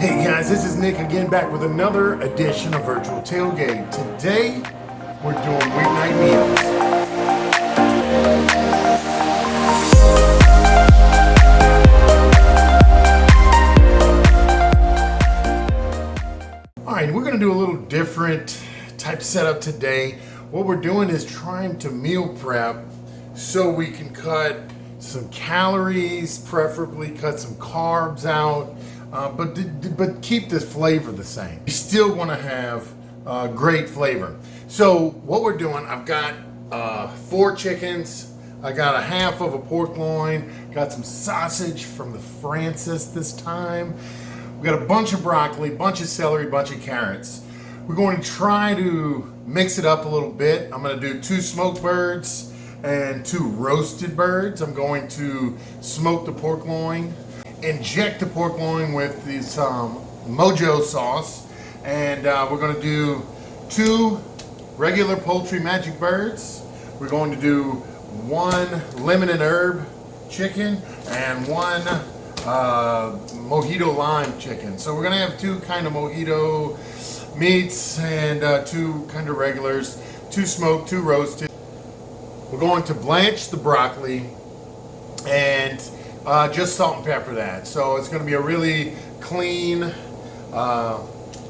Hey guys, this is Nick again, back with another edition of Virtual Tailgate. Today, we're doing weeknight meals. Alright, we're going to do a little different type setup today. What we're doing is trying to meal prep so we can cut some calories, preferably cut some carbs out. But keep the flavor the same. You still want to have great flavor. So what we're doing, I've got 4 chickens. I got a half of a pork loin. Got some sausage from the Francis this time. We got a bunch of broccoli, bunch of celery, bunch of carrots. We're going to try to mix it up a little bit. I'm going to do 2 smoked birds and 2 roasted birds. I'm going to smoke the pork loin, inject the pork loin with this Mojo sauce, and we're going to do 2 regular poultry magic birds. We're going to do 1 lemon and herb chicken and 1 mojito lime chicken. So we're going to have 2 kind of mojito meats and 2 kind of regulars, 2 smoked, 2 roasted. We're going to blanch the broccoli and just salt and pepper that. So it's going to be a really clean,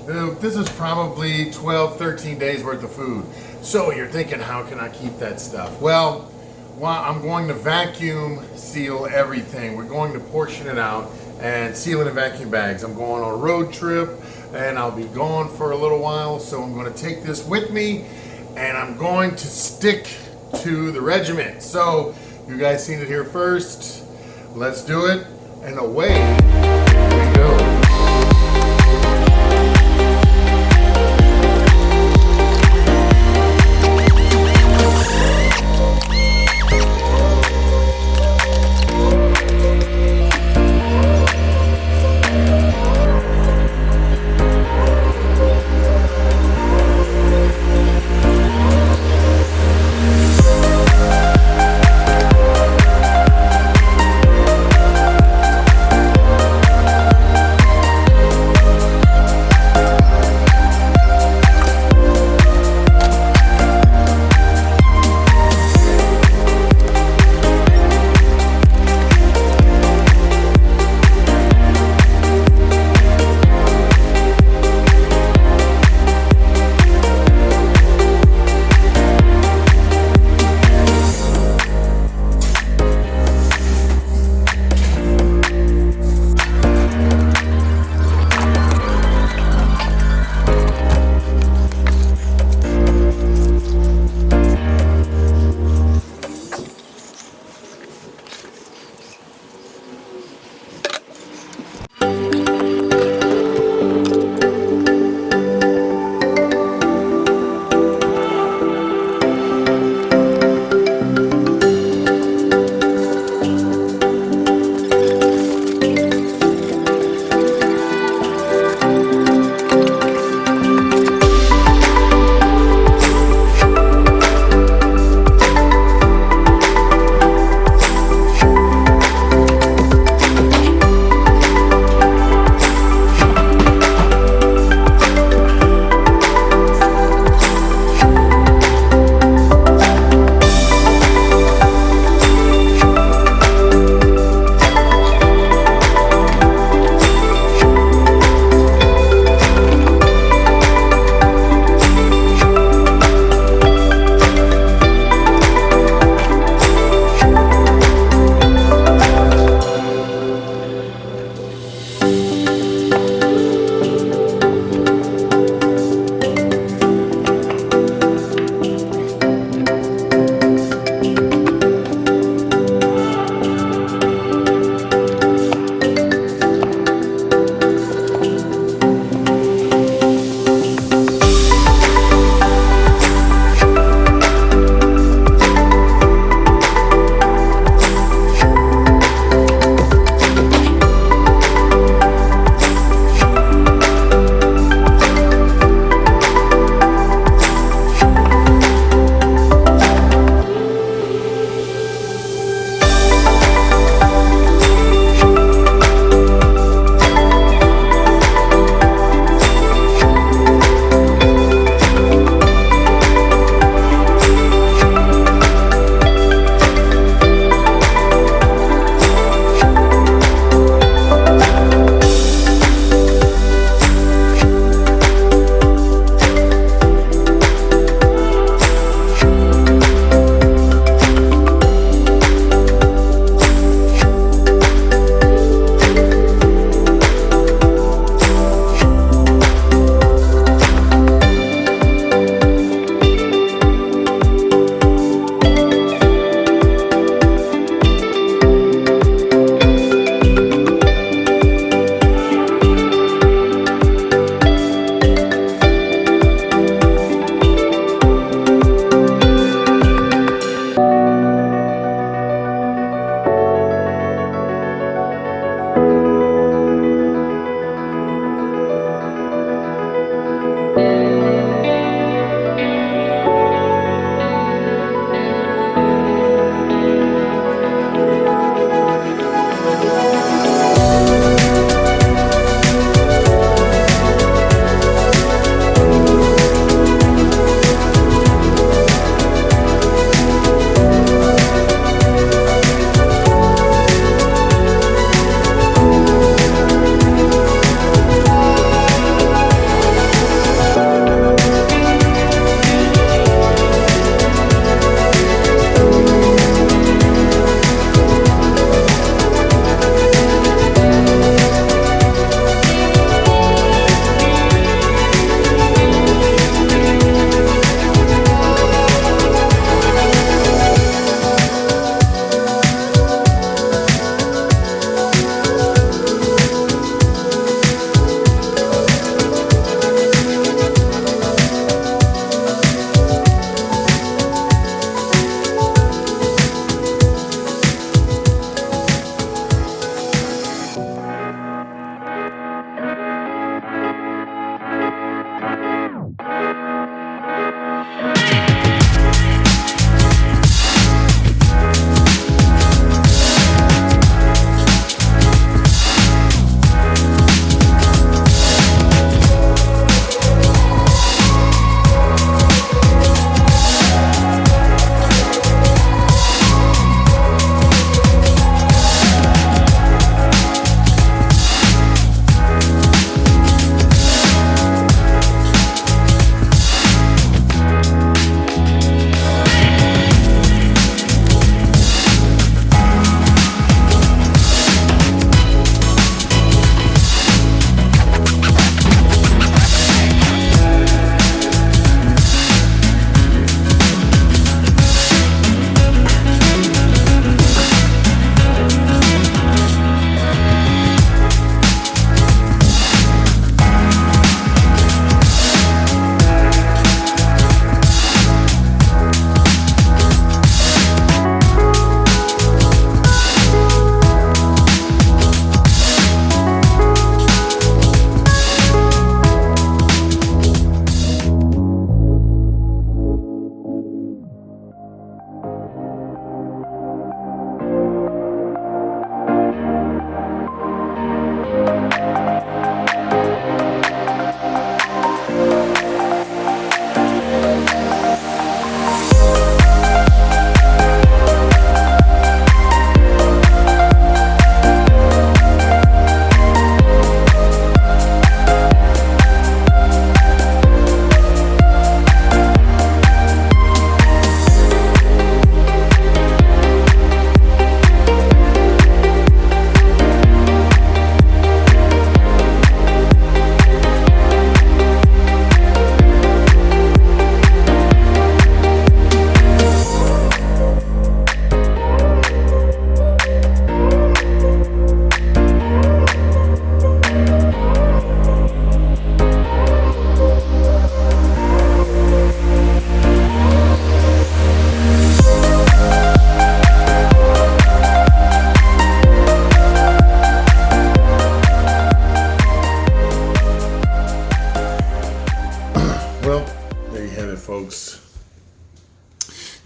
this is probably 12, 13 days worth of food. So you're thinking, how can I keep that stuff? Well, I'm going to vacuum seal everything. We're going to portion it out and seal it in vacuum bags. I'm going on a road trip and I'll be gone for a little while. So I'm going to take this with me and I'm going to stick to the regiment. So you guys seen it here first. Let's do it, and away we go.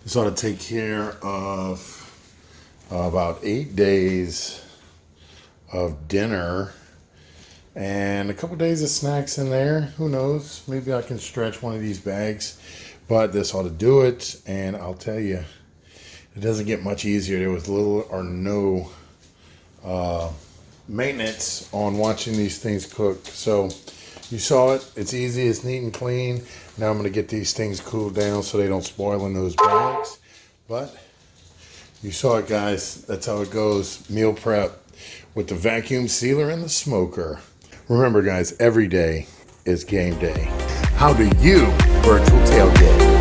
This ought to take care of about 8 days of dinner and a couple days of snacks in there. Who knows? Maybe I can stretch one of these bags, but this ought to do it. And I'll tell you, it doesn't get much easier. There was little or no maintenance on watching these things cook. So you saw it. It's easy. It's neat and clean. Now I'm going to get these things cooled down so they don't spoil in those bags. But you saw it, guys. That's how it goes. Meal prep with the vacuum sealer and the smoker. Remember, guys, every day is game day. How do you virtual tailgate?